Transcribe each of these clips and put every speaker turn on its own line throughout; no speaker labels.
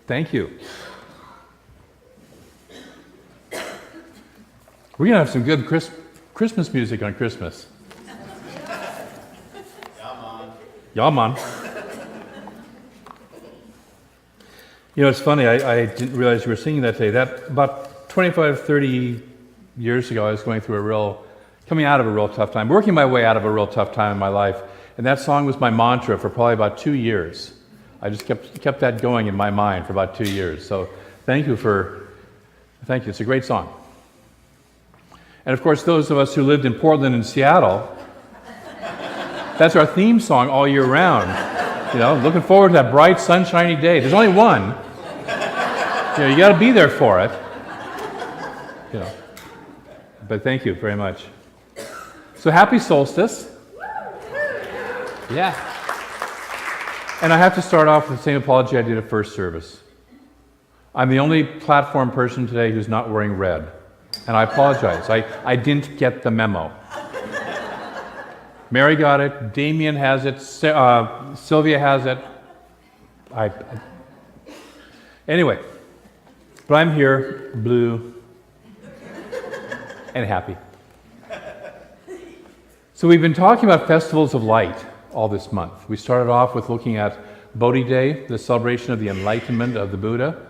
Thank you. We're going to have some good Christmas music on Christmas. Yeah, man. You know, it's funny, I didn't realize you were singing that today. That about 25, 30 years ago, I was coming out of a real tough time, working my way out of a real tough time in my life. And that song was my mantra for probably about 2 years. I just kept that going in my mind for about 2 years. So thank you. It's a great song. And of course, those of us who lived in Portland and Seattle, that's our theme song all year round. You know, looking forward to that bright, sunshiny day. There's only one. You know, you got to be there for it. You know. But thank you very much. So happy solstice. Yeah. And I have to start off with the same apology I did at first service. I'm the only platform person today who's not wearing red. And I apologize. I didn't get the memo. Mary got it. Damien has it. Sylvia has it. Anyway, but I'm here, blue, and happy. So we've been talking about festivals of light all this month. We started off with looking at Bodhi Day, the celebration of the enlightenment of the Buddha.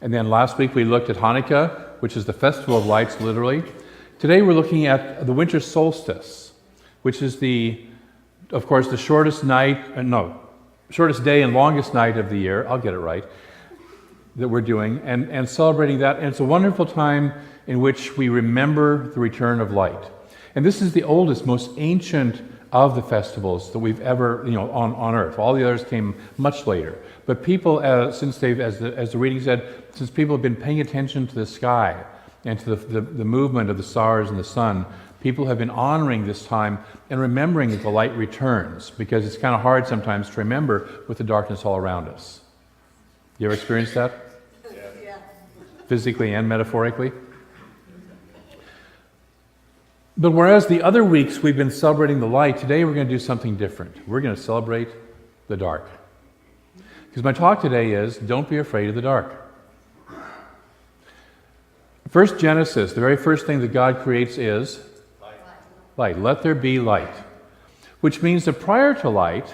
And then last week we looked at Hanukkah, which is the festival of lights, literally. Today we're looking at the winter solstice, which is of course, the shortest day and longest night of the year. I'll get it right. That we're doing and celebrating that. And it's a wonderful time in which we remember the return of light. And this is the oldest, most ancient of the festivals that we've ever, on Earth. All the others came much later. But people, as the reading said, since people have been paying attention to the sky and to the movement of the stars and the sun, people have been honoring this time and remembering that the light returns, because it's kind of hard sometimes to remember with the darkness all around us. You ever experienced that? Yeah. Physically and metaphorically? But whereas the other weeks we've been celebrating the light, today we're going to do something different. We're going to celebrate the dark. Because my talk today is, don't be afraid of the dark. First Genesis, the very first thing that God creates is light. Let there be light. Which means that prior to light,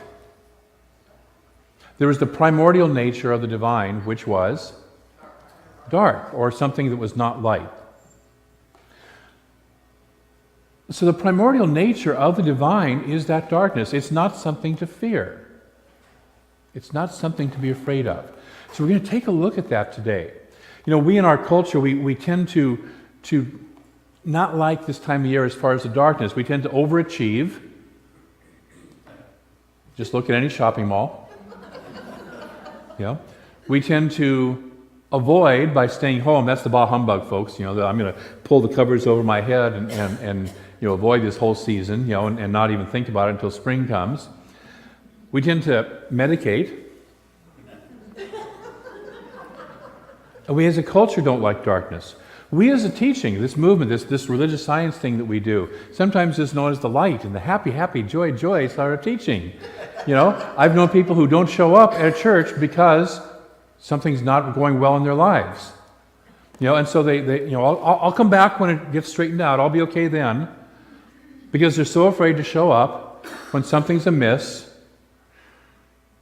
there was the primordial nature of the divine, which was dark, or something that was not light. So the primordial nature of the divine is that darkness. It's not something to fear. It's not something to be afraid of. So we're going to take a look at that today. You know, we in our culture, we tend to not like this time of year as far as the darkness. We tend to overachieve. Just look at any shopping mall. We tend to avoid by staying home. That's the bah humbug, folks. I'm going to pull the covers over my head and avoid this whole season, and not even think about it until spring comes. We tend to medicate. And we as a culture don't like darkness. We as a teaching, this movement, this religious science thing that we do, sometimes is known as the light and the happy, joy, it's our teaching. I've known people who don't show up at a church because something's not going well in their lives. And so I'll come back when it gets straightened out. I'll be okay then. Because they're so afraid to show up when something's amiss.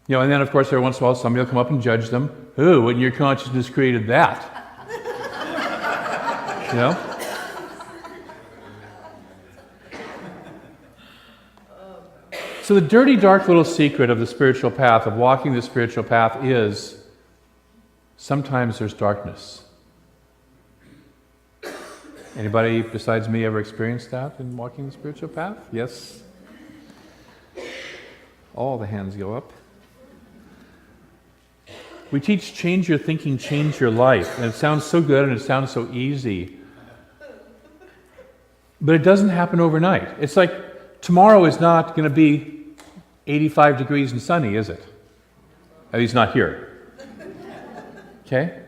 And then of course every once in a while somebody will come up and judge them. Ooh, when your consciousness created that. So the dirty, dark little secret of the spiritual path, of walking the spiritual path, is sometimes there's darkness. Anybody besides me ever experienced that in walking the spiritual path? Yes? All the hands go up. We teach change your thinking, change your life. And it sounds so good and it sounds so easy. But it doesn't happen overnight. It's like tomorrow is not going to be 85 degrees and sunny, is it? At least not here. Okay?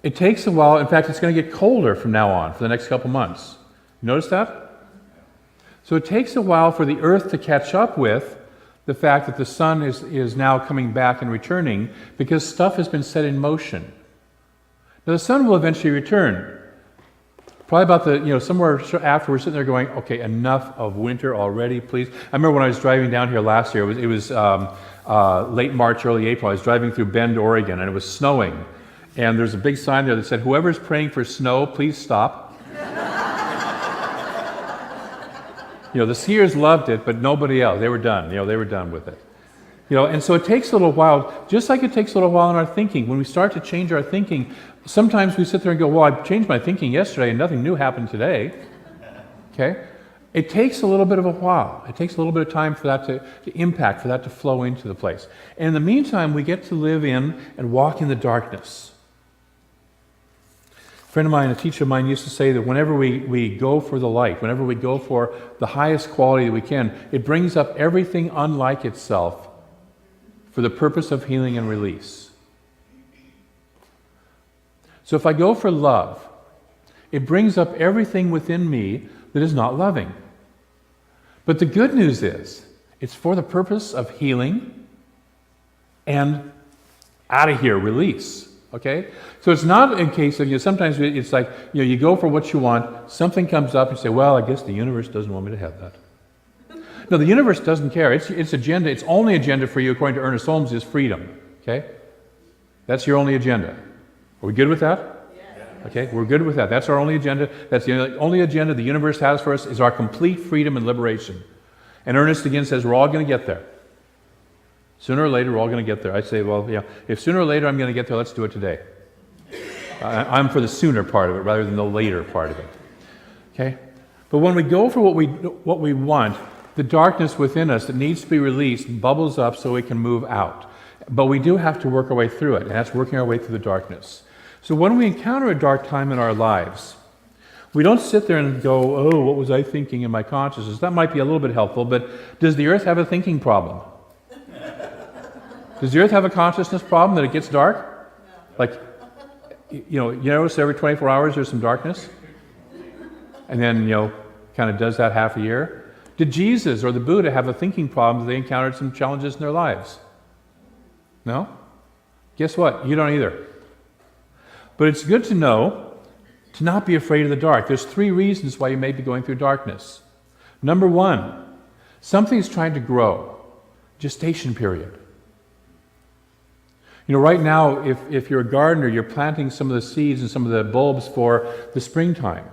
It takes a while. In fact, it's going to get colder from now on for the next couple months. You notice that? So it takes a while for the earth to catch up with the fact that the sun is now coming back and returning because stuff has been set in motion. Now the sun will eventually return. Probably about somewhere after we're sitting there going, okay, enough of winter already, please. I remember when I was driving down here last year, it was late March, early April. I was driving through Bend, Oregon, and it was snowing. And there's a big sign there that said, whoever's praying for snow, please stop. The skiers loved it, but nobody else. They were done. They were done with it. And so it takes a little while, just like it takes a little while in our thinking. When we start to change our thinking, sometimes we sit there and go, well, I changed my thinking yesterday and nothing new happened today. Okay? It takes a little bit of a while. It takes a little bit of time for that to impact, for that to flow into the place. And in the meantime, we get to live in and walk in the darkness. A friend of mine, a teacher of mine, used to say that whenever we go for the light, whenever we go for the highest quality that we can, it brings up everything unlike itself for the purpose of healing and release. So if I go for love, it brings up everything within me that is not loving. But the good news is, it's for the purpose of healing and out of here, release. Okay? So it's not in case of, sometimes it's like, you go for what you want, something comes up, and you say, well, I guess the universe doesn't want me to have that. No, the universe doesn't care. Its agenda, its only agenda for you, according to Ernest Holmes, is freedom. Okay? That's your only agenda. Are we good with that? Yeah. Okay, we're good with that. That's our only agenda. That's the only agenda the universe has for us is our complete freedom and liberation. And Ernest again says we're all going to get there. Sooner or later, we're all going to get there. I say, well, if sooner or later I'm going to get there, let's do it today. I'm for the sooner part of it rather than the later part of it. Okay? But when we go for what we want, the darkness within us that needs to be released bubbles up so it can move out. But we do have to work our way through it, and that's working our way through the darkness. So when we encounter a dark time in our lives, we don't sit there and go, oh, what was I thinking in my consciousness? That might be a little bit helpful, but does the earth have a thinking problem? Does the earth have a consciousness problem that it gets dark? No. Like, you notice every 24 hours there's some darkness? And then, kind of does that half a year? Did Jesus or the Buddha have a thinking problem that they encountered some challenges in their lives? No? Guess what? You don't either. But it's good to know to not be afraid of the dark. There's 3 reasons why you may be going through darkness. Number 1, something's trying to grow. Gestation period. Right now, if you're a gardener, you're planting some of the seeds and some of the bulbs for the springtime.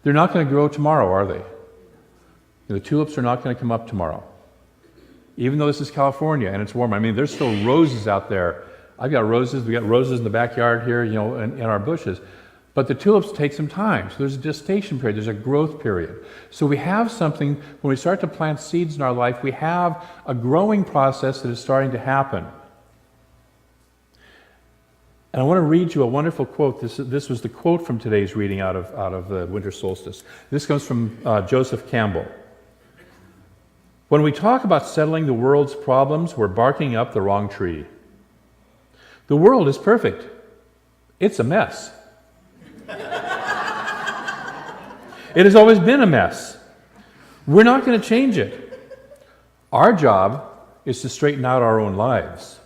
They're not going to grow tomorrow, are they? The tulips are not going to come up tomorrow. Even though this is California and it's warm. I mean, there's still roses out there. I've got roses. We got roses in the backyard here, in our bushes. But the tulips take some time. So there's a gestation period. There's a growth period. So we have something, when we start to plant seeds in our life, we have a growing process that is starting to happen. And I want to read you a wonderful quote. This was the quote from today's reading out of the winter solstice. This comes from Joseph Campbell. When we talk about settling the world's problems, we're barking up the wrong tree. The world is perfect. It's a mess. It has always been a mess. We're not going to change it. Our job is to straighten out our own lives.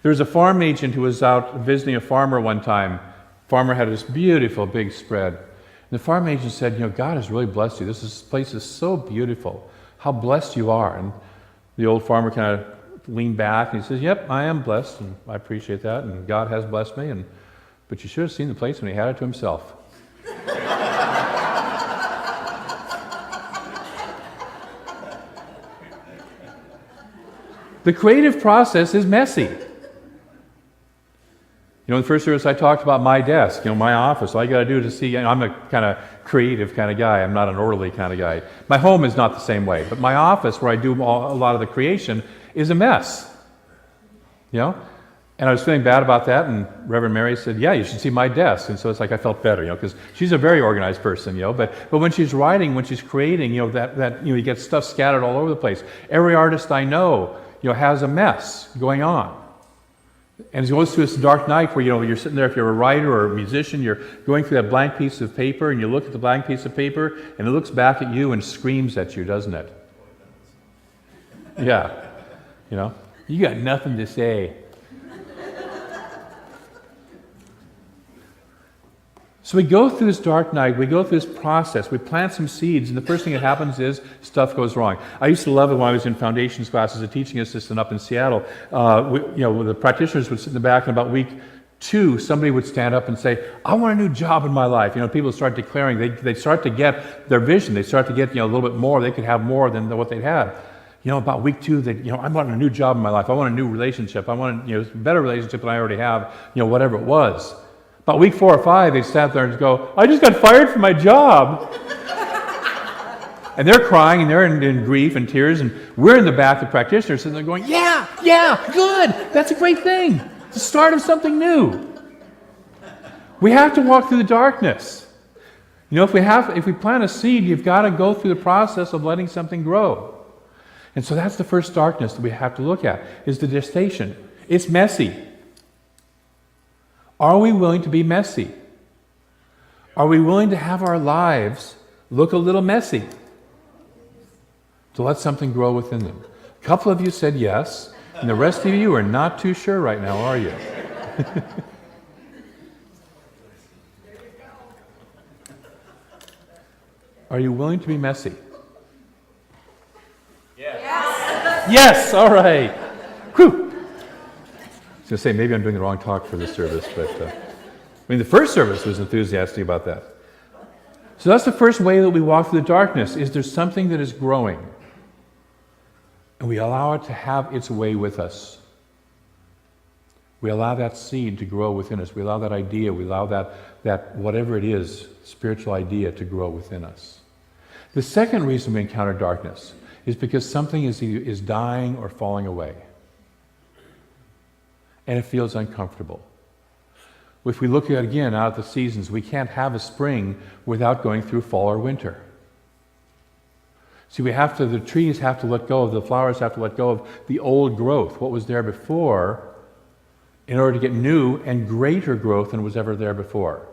There was a farm agent who was out visiting a farmer one time. Farmer had this beautiful big spread. And the farm agent said, God has really blessed you. This place is so beautiful. How blessed you are. And the old farmer kind of leaned back and he says, yep, I am blessed, and I appreciate that, and God has blessed me. But you should have seen the place when he had it to himself. The creative process is messy. In the first service I talked about my desk, my office. All I got to do to see, I'm a kind of creative kind of guy. I'm not an orderly kind of guy. My home is not the same way, but my office where I do a lot of the creation is a mess. And I was feeling bad about that, and Reverend Mary said, yeah, you should see my desk. And so it's like I felt better, because she's a very organized person, but when she's writing, when she's creating, that you get stuff scattered all over the place. Every artist I know, has a mess going on. And it goes through this dark night where, you're sitting there, if you're a writer or a musician, you're going through that blank piece of paper, and you look at the blank piece of paper, and it looks back at you and screams at you, doesn't it? Yeah. You got nothing to say. So we go through this dark night, we go through this process, we plant some seeds, and the first thing that happens is stuff goes wrong. I used to love it when I was in foundations class as a teaching assistant up in Seattle. The practitioners would sit in the back, and about week 2, somebody would stand up and say, I want a new job in my life. People start declaring, they start to get their vision, they start to get a little bit more, they could have more than what they'd had. About week 2, I want a new job in my life, I want a new relationship, I want a better relationship than I already have, whatever it was. About week 4 or 5, they sat there and go, I just got fired from my job. And they're crying, and they're in grief and tears, and we're in the back, the practitioners, sitting there going, yeah, good, that's a great thing. It's the start of something new. We have to walk through the darkness. If we plant a seed, you've got to go through the process of letting something grow. And so that's the first darkness that we have to look at, is the gestation. It's messy. Are we willing to be messy? Are we willing to have our lives look a little messy? To let something grow within them? A couple of you said yes, and the rest of you are not too sure right now, are you? Are you willing to be messy? Yes, all right. Whew. I was going to say, maybe I'm doing the wrong talk for this service, but the first service was enthusiastic about that. So that's the first way that we walk through the darkness, is there's something that is growing. And we allow it to have its way with us. We allow that seed to grow within us. We allow that idea, we allow that whatever it is, spiritual idea to grow within us. The second reason we encounter darkness is because something is dying or falling away. And it feels uncomfortable. If we look at, again, out at the seasons, we can't have a spring without going through fall or winter. See, the trees have to let go of, the flowers have to let go of the old growth, what was there before, in order to get new and greater growth than was ever there before.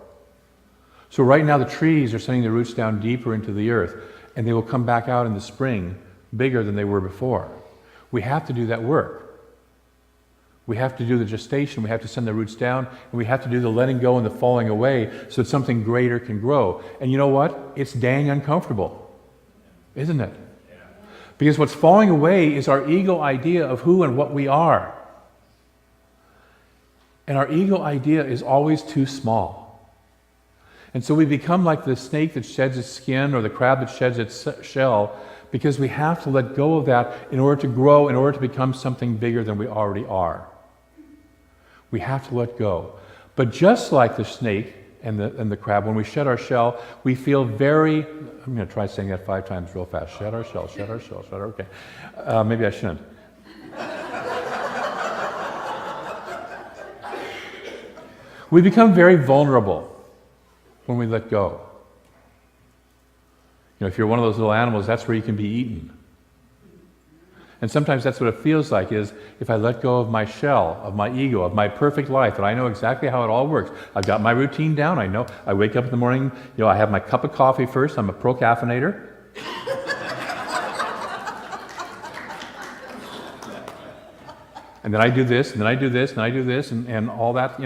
So right now the trees are sending their roots down deeper into the earth, and they will come back out in the spring bigger than they were before. We have to do that work. We have to do the gestation, we have to send the roots down, and we have to do the letting go and the falling away so that something greater can grow. And you know what? It's dang uncomfortable, isn't it? Yeah. Because what's falling away is our ego idea of who and what we are. And our ego idea is always too small. And so we become like the snake that sheds its skin or the crab that sheds its shell, because we have to let go of that in order to grow, in order to become something bigger than we already are. We have to let go. But just like the snake and the crab, when we shed our shell, we feel very, I'm going to try saying that 5 times real fast. Shed our shell, shed our shell, shed our, okay. Maybe I shouldn't. We become very vulnerable when we let go. If you're one of those little animals, that's where you can be eaten. And sometimes that's what it feels like, is if I let go of my shell, of my ego, of my perfect life, that I know exactly how it all works. I've got my routine down. I know I wake up in the morning, I have my cup of coffee first. I'm a procaffeinator. And then I do this, and then I do this, and I do this, and all that,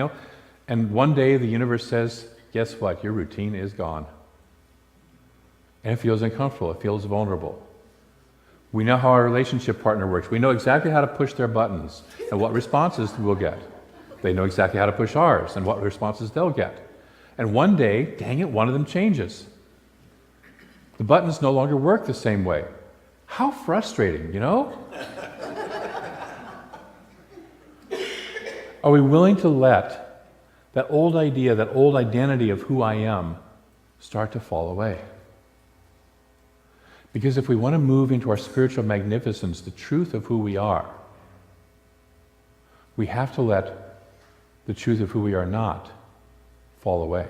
And one day the universe says, guess what? Your routine is gone. And it feels uncomfortable. It feels vulnerable. We know how our relationship partner works. We know exactly how to push their buttons and what responses we'll get. They know exactly how to push ours and what responses they'll get. And one day, dang it, one of them changes. The buttons no longer work the same way. How frustrating, Are we willing to let that old idea, that old identity of who I am start to fall away? Because if we want to move into our spiritual magnificence, the truth of who we are, we have to let the truth of who we are not fall away.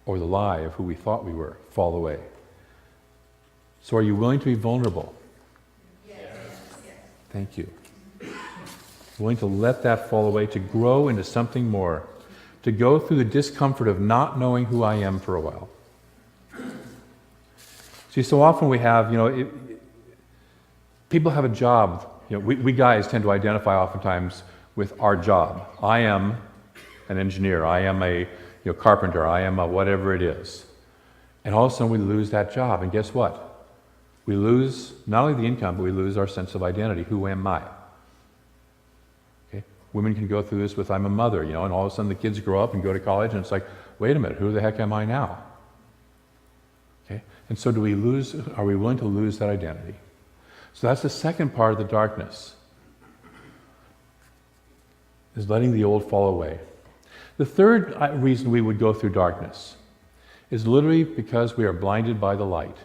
Or the lie of who we thought we were fall away. So are you willing to be vulnerable? Yes. Thank you. willing to let that fall away, to grow into something more, to go through the discomfort of not knowing who I am for a while. See, so often we have, people have a job. We guys tend to identify oftentimes with our job. I am an engineer. I am a carpenter. I am a whatever it is. And all of a sudden we lose that job. And guess what? We lose not only the income, but we lose our sense of identity. Who am I? Okay? Women can go through this with I'm a mother, and all of a sudden the kids grow up and go to college and it's like, wait a minute, who the heck am I now? Okay? And so are we willing to lose that identity? So that's the second part of the darkness, is letting the old fall away. The third reason we would go through darkness is literally because we are blinded by the light.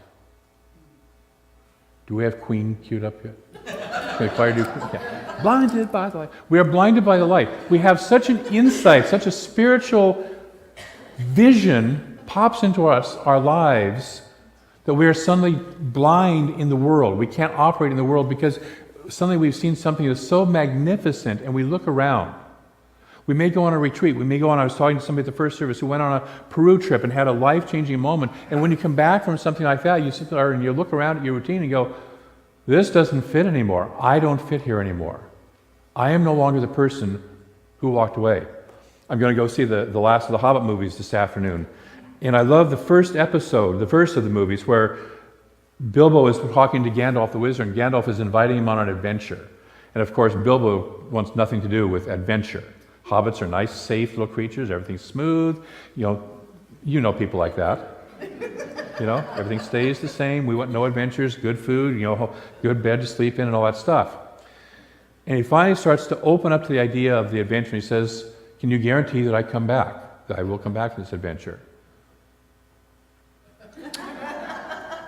Do we have Queen queued up yet? Yeah. Blinded by the light. We are blinded by the light. We have such an insight, such a spiritual vision pops into our lives that we are suddenly blind in the world. We can't operate in the world because suddenly we've seen something that's so magnificent and we look around. We may go on a retreat. I was talking to somebody at the first service who went on a Peru trip and had a life-changing moment. And when you come back from something like that, you sit there and you look around at your routine and go, this doesn't fit anymore. I don't fit here anymore. I am no longer the person who walked away. I'm going to go see the last of the Hobbit movies this afternoon. And I love the first episode, the first of the movies, where Bilbo is talking to Gandalf the Wizard, and Gandalf is inviting him on an adventure. And of course, Bilbo wants nothing to do with adventure. Hobbits are nice, safe little creatures, everything's smooth. You know people like that. Everything stays the same. We want no adventures, good food, good bed to sleep in and all that stuff. And he finally starts to open up to the idea of the adventure. He says, can you guarantee that I come back, that I will come back to this adventure?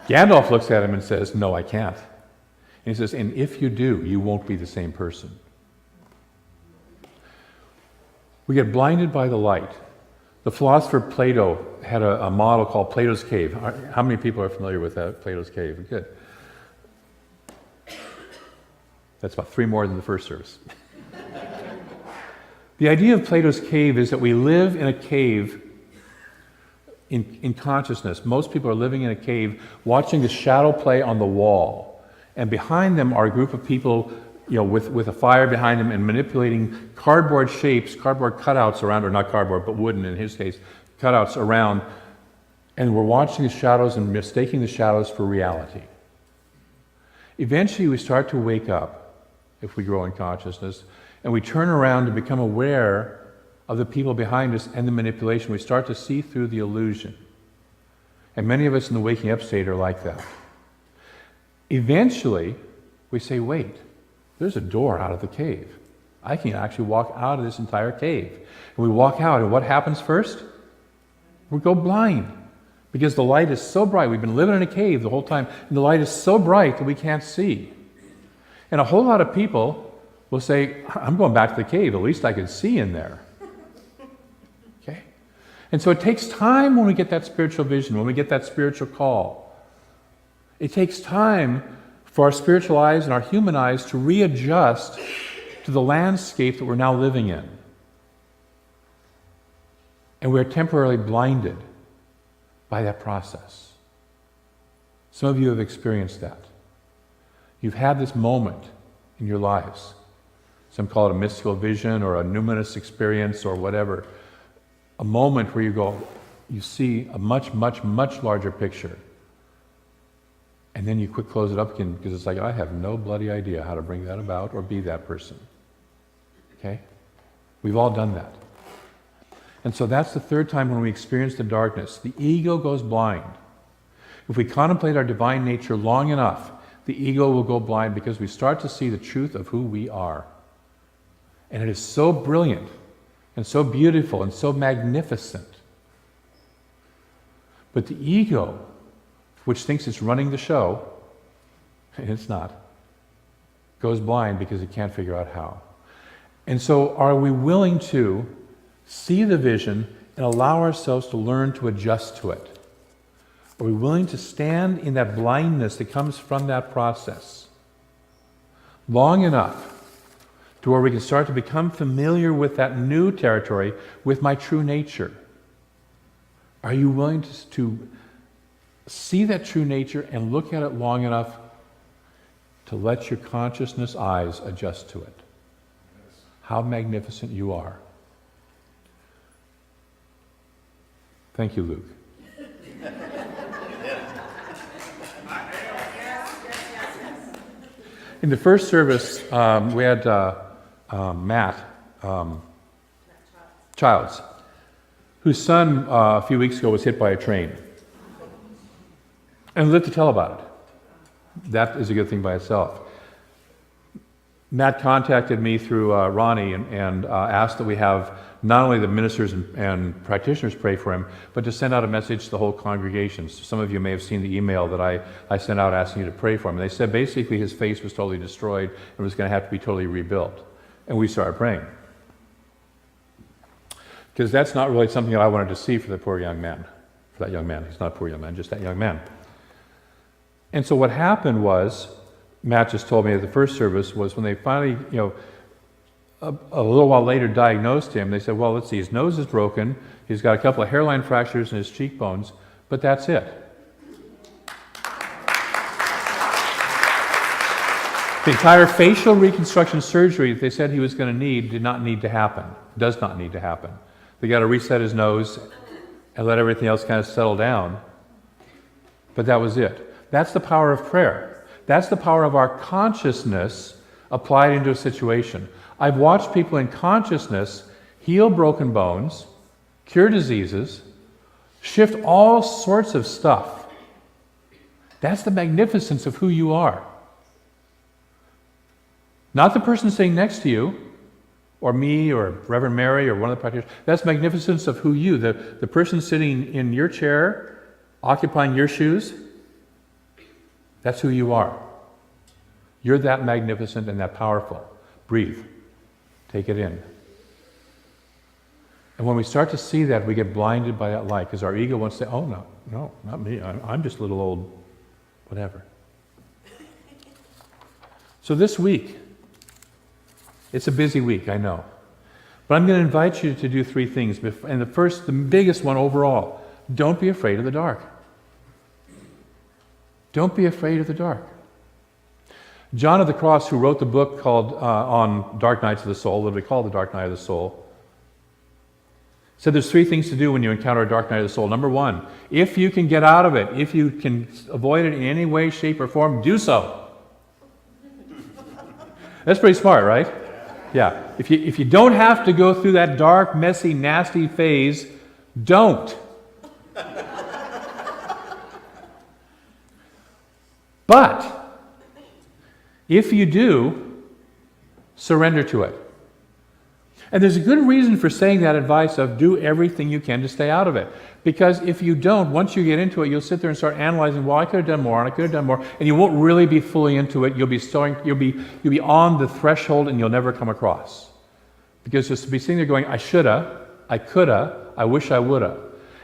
Gandalf looks at him and says, no, I can't. And he says, and if you do, you won't be the same person. We get blinded by the light. The philosopher Plato had a model called Plato's Cave. How many people are familiar with that, Plato's Cave? Good. That's about 3 more than the first service. The idea of Plato's Cave is that we live in a cave in consciousness. Most people are living in a cave watching the shadow play on the wall. And behind them are a group of people with a fire behind them and manipulating cardboard shapes, cardboard cutouts around, or not cardboard, but wooden in his case, cutouts around, and we're watching the shadows and mistaking the shadows for reality. Eventually we start to wake up, if we grow in consciousness, and we turn around to become aware of the people behind us and the manipulation. We start to see through the illusion. And many of us in the waking up state are like that. Eventually, we say, wait, there's a door out of the cave. I can actually walk out of this entire cave. And we walk out, and what happens first? We go blind. Because the light is so bright. We've been living in a cave the whole time, and the light is so bright that we can't see. And a whole lot of people will say, I'm going back to the cave. At least I can see in there. Okay? And so it takes time when we get that spiritual vision, when we get that spiritual call. It takes time for our spiritual eyes and our human eyes to readjust to the landscape that we're now living in. And we're temporarily blinded by that process. Some of you have experienced that. You've had this moment in your lives. Some call it a mystical vision or a numinous experience or whatever. A moment where you see a much, much, much larger picture. And then you quick close it up again because it's like, I have no bloody idea how to bring that about or be that person. Okay? We've all done that. And so that's the third time when we experience the darkness. The ego goes blind. If we contemplate our divine nature long enough, the ego will go blind because we start to see the truth of who we are. And it is so brilliant and so beautiful and so magnificent. But the ego, which thinks it's running the show, and it's not, goes blind because it can't figure out how. And so are we willing to see the vision and allow ourselves to learn to adjust to it? Are we willing to stand in that blindness that comes from that process long enough to where we can start to become familiar with that new territory, with my true nature. Are you willing to see that true nature and look at it long enough to let your consciousness eyes adjust to it? How magnificent you are. Thank you, Luke. In the first service, we had Matt Childs, whose son a few weeks ago was hit by a train. And lived to tell about it. That is a good thing by itself. Matt contacted me through Ronnie and asked that we have not only the ministers and practitioners pray for him, but to send out a message to the whole congregation. So some of you may have seen the email that I sent out asking you to pray for him. And they said basically his face was totally destroyed and was going to have to be totally rebuilt. And we started praying. Because that's not really something that I wanted to see for the poor young man. For that young man. He's not a poor young man, just that young man. And so what happened was, Matt just told me at the first service, was when they finally, a little while later diagnosed him, they said, well, let's see, his nose is broken, he's got a couple of hairline fractures in his cheekbones, but that's it. The entire facial reconstruction surgery that they said he was going to need did not need to happen, does not need to happen. They got to reset his nose and let everything else kind of settle down, but that was it. That's the power of prayer. That's the power of our consciousness applied into a situation. I've watched people in consciousness heal broken bones, cure diseases, shift all sorts of stuff. That's the magnificence of who you are. Not the person sitting next to you, or me, or Reverend Mary, or one of the practitioners. That's magnificence of who you, the person sitting in your chair, occupying your shoes. That's who you are. You're that magnificent and that powerful. Breathe. Take it in. And when we start to see that, we get blinded by that light, because our ego wants to say, oh, no, not me. I'm just a little old whatever. So this week, it's a busy week, I know. But I'm going to invite you to do three things. And the biggest one overall, don't be afraid of the dark. Don't be afraid of the dark. John of the Cross, who wrote the book called on Dark Nights of the Soul, literally called The Dark Night of the Soul, said there's three things to do when you encounter a dark night of the soul. Number one, if you can get out of it, if you can avoid it in any way, shape, or form, do so. That's pretty smart, right? Yeah. If you don't have to go through that dark, messy, nasty phase, don't. But if you do, surrender to it. And there's a good reason for saying that advice of do everything you can to stay out of it. Because if you don't, once you get into it, you'll sit there and start analyzing, well, I could have done more, and I could have done more, and you won't really be fully into it. You'll be on the threshold, and you'll never come across. Because you'll be sitting there going, I shoulda, I coulda, I wish I woulda.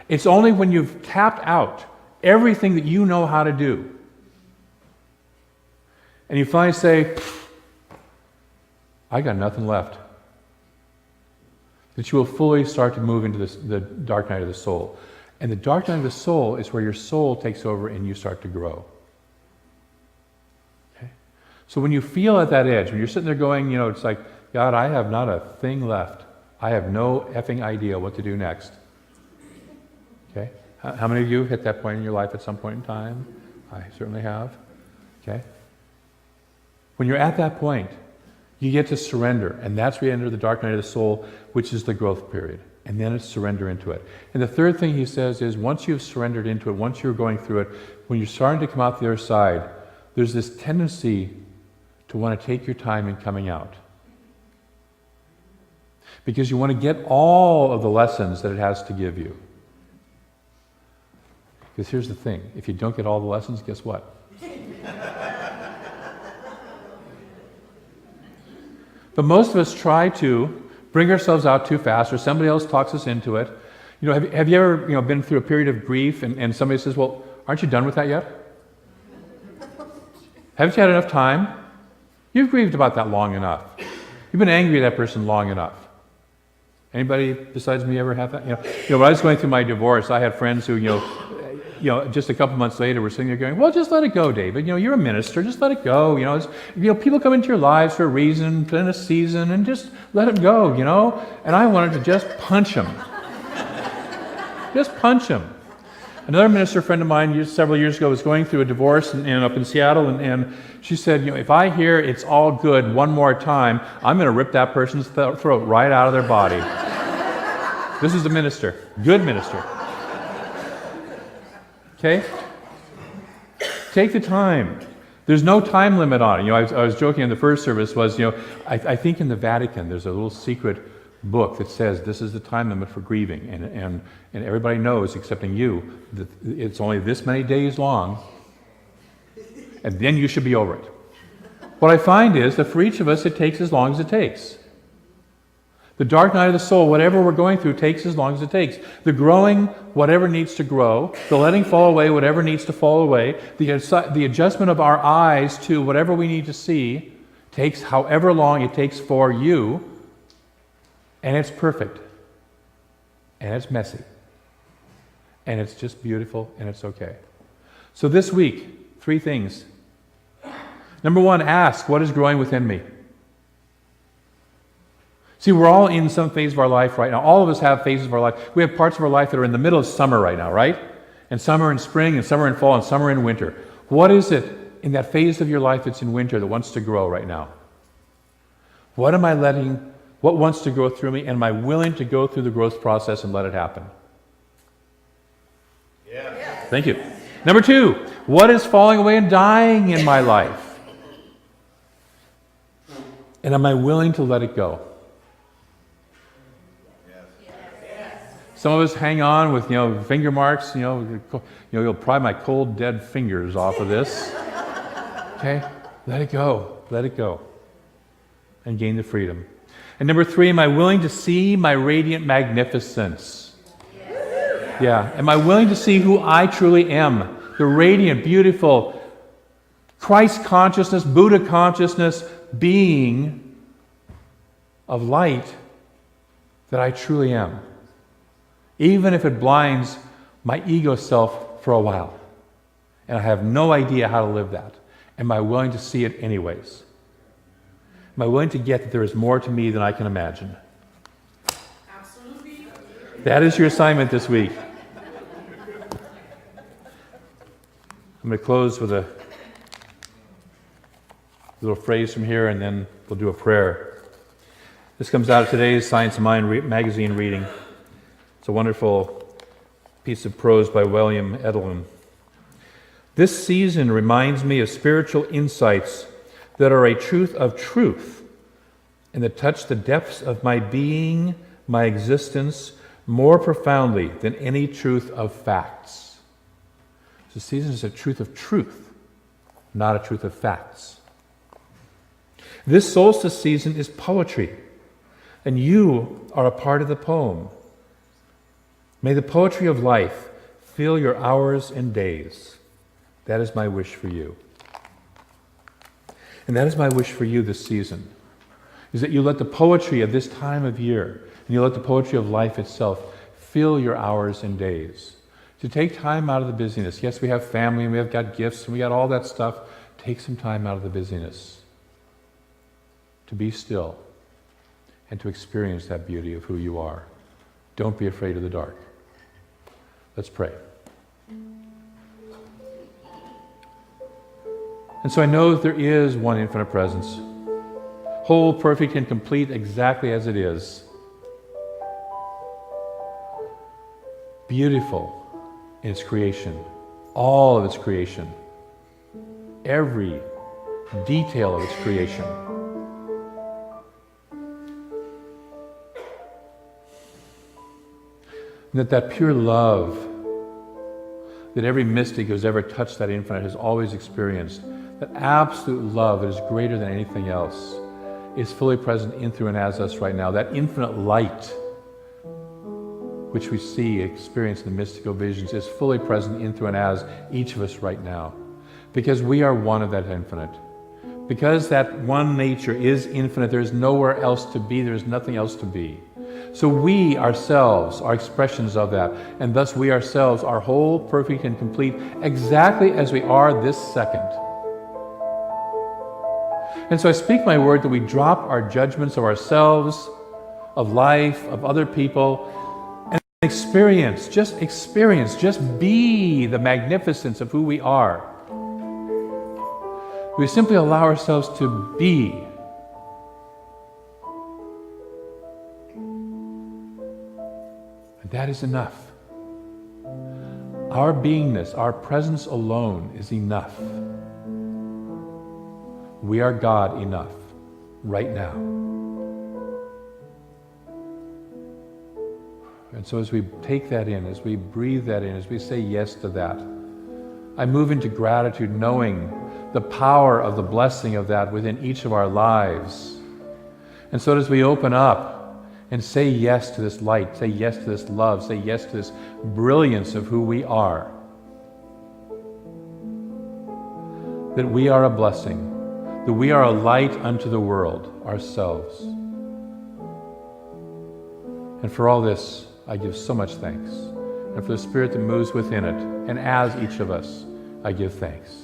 It's only when you've tapped out everything that you know how to do, and you finally say, I got nothing left, that you will fully start to move into the dark night of the soul. And the dark night of the soul is where your soul takes over and you start to grow. Okay? So when you feel at that edge, when you're sitting there going, it's like, God, I have not a thing left. I have no effing idea what to do next. Okay? How many of you hit that point in your life at some point in time? I certainly have. Okay? When you're at that point, you get to surrender, and that's where you enter the dark night of the soul, which is the growth period. And then it's surrender into it. And the third thing he says is, once you've surrendered into it, once you're going through it, when you're starting to come out the other side, there's this tendency to want to take your time in coming out. Because you want to get all of the lessons that it has to give you. Because here's the thing, if you don't get all the lessons, guess what? But most of us try to bring ourselves out too fast, or somebody else talks us into it. Have you ever been through a period of grief and somebody says, well, aren't you done with that yet? Haven't you had enough time? You've grieved about that long enough. You've been angry at that person long enough. Anybody besides me ever have that? When I was going through my divorce, I had friends who, just a couple months later were sitting there going, well, just let it go, David. You're a minister. Just let it go. People come into your lives for a reason, in a season, and just let it go, And I wanted to just punch him. Just punch him. Another minister friend of mine several years ago was going through a divorce and up in Seattle, and she said, if I hear it's all good one more time, I'm going to rip that person's throat right out of their body. This is a minister. Good minister. Okay? Take the time. There's no time limit on it. I was joking in the first service I think in the Vatican there's a little secret book that says this is the time limit for grieving, and everybody knows, excepting you, that it's only this many days long, and then you should be over it. What I find is that for each of us, it takes as long as it takes. The dark night of the soul, whatever we're going through, takes as long as it takes. The growing, whatever needs to grow, the letting fall away, whatever needs to fall away, the adjustment of our eyes to whatever we need to see, takes however long it takes for you. And it's perfect. And it's messy. And it's just beautiful, and it's okay. So this week, 3 things. Number 1, ask, what is growing within me? See, we're all in some phase of our life right now. All of us have phases of our life. We have parts of our life that are in the middle of summer right now, right? And some are in spring, and some are in fall, and some are in winter. What is it in that phase of your life that's in winter that wants to grow right now? What wants to grow through me, and am I willing to go through the growth process and let it happen? Yeah. Thank you. Number 2, what is falling away and dying in my life? And am I willing to let it go? Yes. Some of us hang on with, finger marks, you'll pry my cold, dead fingers off of this. Okay? Let it go. Let it go. And gain the freedom. And number 3, am I willing to see my radiant magnificence? Yeah. Am I willing to see who I truly am? The radiant, beautiful, Christ consciousness, Buddha consciousness being of light that I truly am. Even if it blinds my ego self for a while. And I have no idea how to live that. Am I willing to see it anyways? Am I willing to get that there is more to me than I can imagine? Absolutely. That is your assignment this week. I'm going to close with a little phrase from here, and then we'll do a prayer. This comes out of today's Science of Mind magazine reading. It's a wonderful piece of prose by William Edelman. This season reminds me of spiritual insights that are a truth of truth and that touch the depths of my being, my existence, more profoundly than any truth of facts. The season is a truth of truth, not a truth of facts. This solstice season is poetry, and you are a part of the poem. May the poetry of life fill your hours and days. That is my wish for you. And that is my wish for you this season, is that you let the poetry of this time of year, and you let the poetry of life itself fill your hours and days. To take time out of the busyness. Yes, we have family, and we have got gifts, and we got all that stuff. Take some time out of the busyness to be still and to experience that beauty of who you are. Don't be afraid of the dark. Let's pray. And so I know that there is one infinite presence, whole, perfect, and complete exactly as it is. Beautiful in its creation, all of its creation, every detail of its creation. And that pure love that every mystic who's ever touched that infinite has always experienced, that absolute love that is greater than anything else, is fully present in, through, and as us right now. That infinite light, which we see, experience in the mystical visions, is fully present in, through, and as each of us right now. Because we are one of that infinite. Because that one nature is infinite, there's nowhere else to be, there's nothing else to be. So we ourselves are expressions of that, and thus we ourselves are whole, perfect, and complete exactly as we are this second. And so I speak my word that we drop our judgments of ourselves, of life, of other people, and experience, just be the magnificence of who we are. We simply allow ourselves to be. And that is enough. Our beingness, our presence alone is enough. We are God enough right now. And so as we take that in, as we breathe that in, as we say yes to that, I move into gratitude, knowing the power of the blessing of that within each of our lives. And so as we open up and say yes to this light, say yes to this love, say yes to this brilliance of who we are, that we are a blessing, that we are a light unto the world ourselves. And for all this, I give so much thanks. And for the Spirit that moves within it, and as each of us, I give thanks.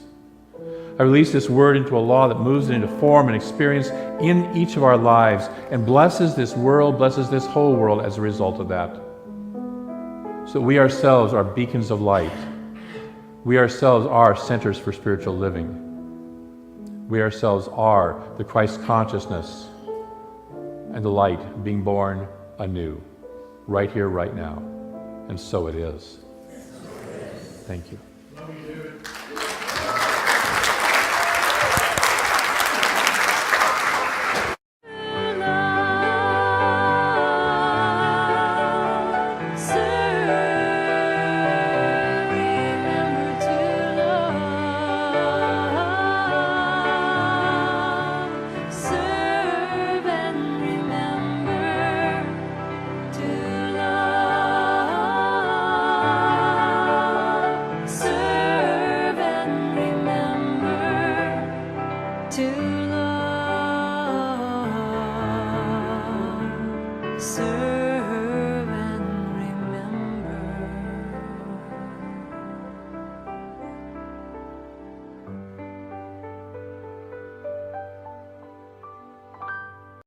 I release this word into a law that moves it into form and experience in each of our lives and blesses this world, blesses this whole world as a result of that. So we ourselves are beacons of light. We ourselves are centers for spiritual living. We ourselves are the Christ consciousness and the light being born anew, right here, right now. And so it is. Thank you.